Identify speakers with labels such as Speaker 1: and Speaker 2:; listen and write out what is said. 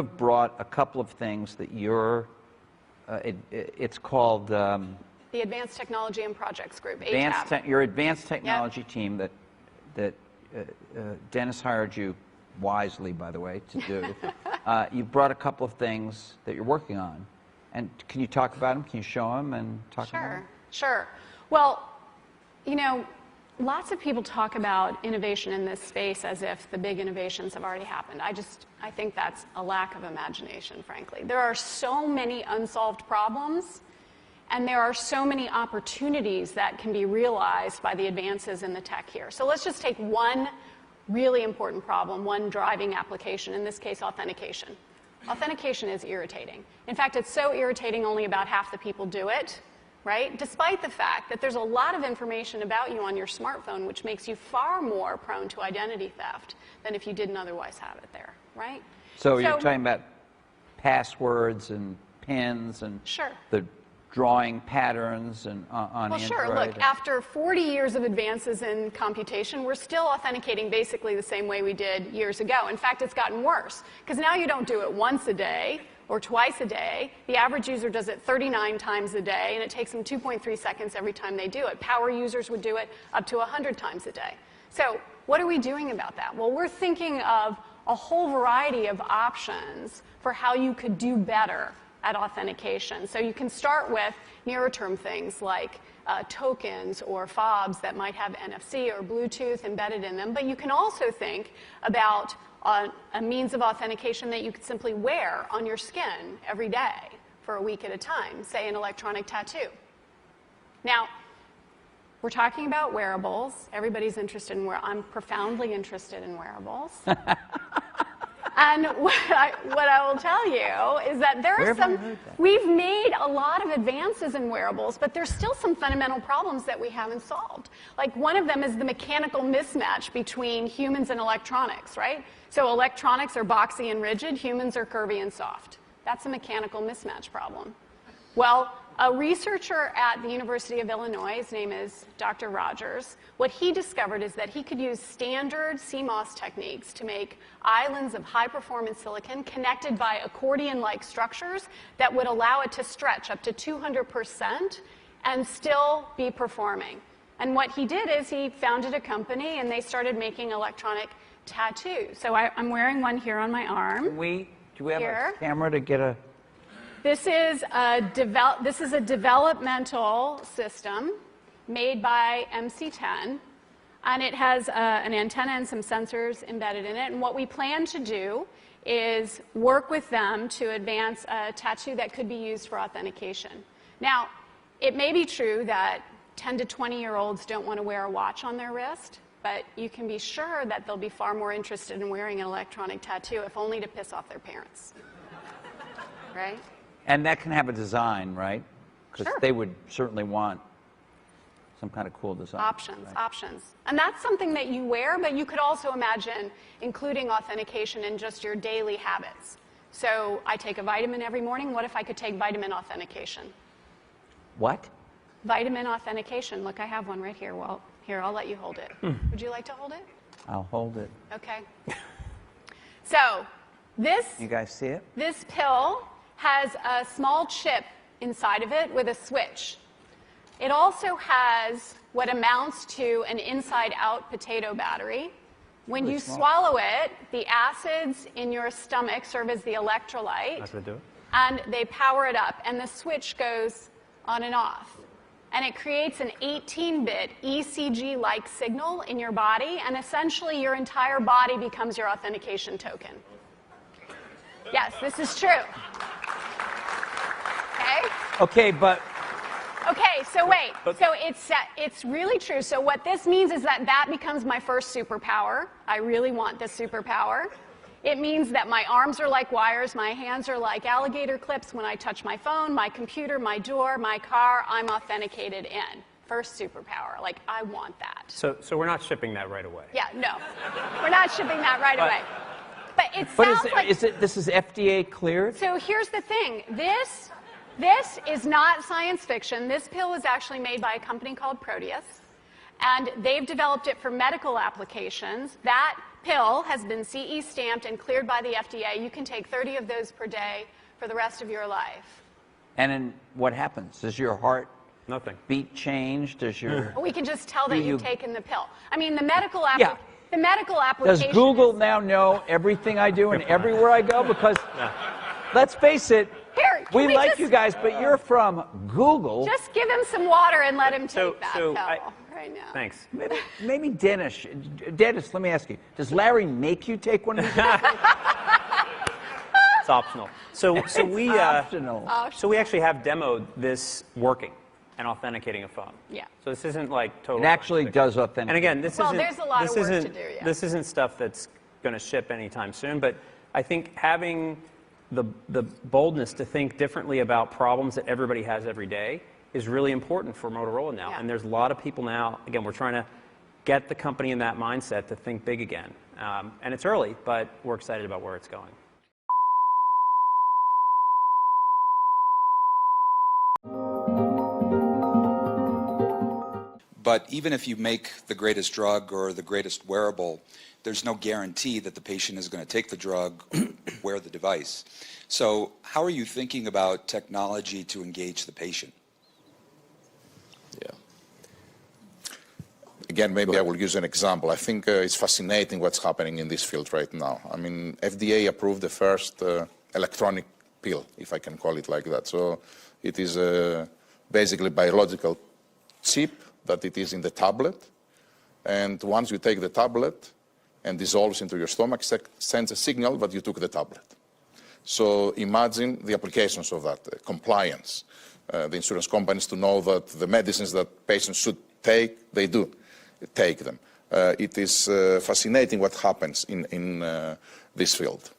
Speaker 1: have brought a couple of things that you're, it's called... the
Speaker 2: Advanced Technology and Projects Group, ATAP.
Speaker 1: Your advanced technology team that Dennis hired you wisely, by the way, to do. You brought a couple of things that you're working on. And can you talk about them? Can you show them and talk about them?
Speaker 2: Sure. Well, you know, lots of people talk about innovation in this space as if the big innovations have already happened. I think that's a lack of imagination, frankly. There are so many unsolved problems, and there are so many opportunities that can be realized by the advances in the tech here. So let's just take one really important problem, one driving application, in this case, authentication. Authentication is irritating. In fact, it's so irritating only about half the people do it, right? Despite the fact that there's a lot of information about you on your smartphone which makes you far more prone to identity theft than if you didn't otherwise have it there, right?
Speaker 1: So you're talking about passwords and pins and the drawing patterns and on Android?
Speaker 2: Well, sure. Look, after 40 years of advances in computation, we're still authenticating basically the same way we did years ago. In fact, it's gotten worse, because now you don't do it once a day or twice a day. The average user does it 39 times a day, and it takes them 2.3 seconds every time they do it. Power users would do it up to 100 times a day. So what are we doing about that? Well, we're thinking of a whole variety of options for how you could do better at authentication. So you can start with nearer-term things like tokens or fobs that might have NFC or Bluetooth embedded in them. But you can also think about a means of authentication that you could simply wear on your skin every day for a week at a time, say an electronic tattoo. Now, we're talking about wearables. Everybody's interested in wearables. I'm profoundly interested in wearables. And what I will tell you is that there are we've made a lot of advances in wearables, but there's still some fundamental problems that we haven't solved. Like, one of them is the mechanical mismatch between humans and electronics, right? So electronics are boxy and rigid, humans are curvy and soft. That's a mechanical mismatch problem. Well, a researcher at the University of Illinois, his name is Dr. Rogers, what he discovered is that he could use standard CMOS techniques to make islands of high-performance silicon connected by accordion-like structures that would allow it to stretch up to 200% and still be performing. And what he did is he founded a company, and they started making electronic tattoos. So I'm wearing one here on my arm.
Speaker 1: Do we have a camera to get a...
Speaker 2: This is a developmental system made by MC10, and it has an antenna and some sensors embedded in it. And what we plan to do is work with them to advance a tattoo that could be used for authentication. Now, it may be true that 10 to 20-year-olds don't want to wear a watch on their wrist, but you can be sure that they'll be far more interested in wearing an electronic tattoo, if only to piss off their parents. Right?
Speaker 1: And that can have a design, right? Because they would certainly want some kind of cool design.
Speaker 2: Options. And that's something that you wear, but you could also imagine including authentication in just your daily habits. So I take a vitamin every morning. What if I could take vitamin authentication?
Speaker 1: What? Vitamin
Speaker 2: authentication. Look, I have one right here. Well, here, I'll let you hold it. Would you like to hold it?
Speaker 1: I'll hold it.
Speaker 2: Okay. So this...
Speaker 1: You guys see it?
Speaker 2: This pill has a small chip inside of it with a switch. It also has what amounts to an inside-out potato battery. When you swallow it, the acids in your stomach serve as the electrolyte, and they power it up, and the switch goes on and off. And it creates an 18-bit ECG-like signal in your body, and essentially your entire body becomes your authentication token. Yes, this is true.
Speaker 1: Okay, but...
Speaker 2: Okay, so wait. So it's really true. So what this means is that becomes my first superpower. I really want this superpower. It means that my arms are like wires, my hands are like alligator clips. When I touch my phone, my computer, my door, my car, I'm authenticated in. First superpower. Like, I want that.
Speaker 3: So we're not shipping that right away.
Speaker 2: Yeah, no. We're not shipping that right away. But it sounds like...
Speaker 1: This is FDA cleared?
Speaker 2: So here's the thing. This is not science fiction. This pill was actually made by a company called Proteus, and they've developed it for medical applications. That pill has been CE stamped and cleared by the FDA. You can take 30 of those per day for the rest of your life.
Speaker 1: And then what happens? Does your heart
Speaker 3: Nothing.
Speaker 1: beat change? Does your
Speaker 2: We can just tell that
Speaker 1: you-
Speaker 2: you've taken the pill. I mean, the medical
Speaker 1: Yeah.
Speaker 2: the medical
Speaker 1: Does
Speaker 2: application.
Speaker 1: Google now know everything I do and everywhere I go? Because let's face it,
Speaker 2: Here, can
Speaker 1: we
Speaker 2: we
Speaker 1: like
Speaker 2: just-
Speaker 1: you guys, but you're from Google.
Speaker 2: Just give him some water and let him take that
Speaker 3: so
Speaker 2: pill
Speaker 3: I-
Speaker 2: right now.
Speaker 3: Thanks.
Speaker 1: Maybe Dennis. Dennis, let me ask you: does Larry make you take one of these?
Speaker 3: It's optional. So we
Speaker 1: Optional.
Speaker 3: so we actually have demoed this working and authenticating a phone.
Speaker 2: Yeah.
Speaker 3: So this isn't like total.
Speaker 1: It actually
Speaker 3: science fiction.
Speaker 1: does authenticate.
Speaker 3: And again, this
Speaker 2: Well,
Speaker 3: isn't.
Speaker 2: there's a lot of
Speaker 3: this
Speaker 2: work to
Speaker 3: isn't-
Speaker 2: do, yeah.
Speaker 3: This isn't stuff that's going to ship anytime soon. But I think having the boldness to think differently about problems that everybody has every day is really important for Motorola now.
Speaker 2: Yeah.
Speaker 3: And there's a lot of people now. Again, we're trying to get the company in that mindset to think big again. And it's early, but we're excited about where it's going.
Speaker 4: But even if you make the greatest drug or the greatest wearable, there's no guarantee that the patient is going to take the drug, wear the device. So how are you thinking about technology to engage the patient?
Speaker 5: Yeah. Again, maybe I will use an example. I think it's fascinating what's happening in this field right now. I mean, FDA approved the first electronic pill, if I can call it like that. So it is basically biological chip that it is in the tablet. And once you take the tablet and dissolves into your stomach, sends a signal that you took the tablet. So imagine the applications of that, compliance. The insurance companies to know that the medicines that patients should take, they do take them. It is fascinating what happens in this field.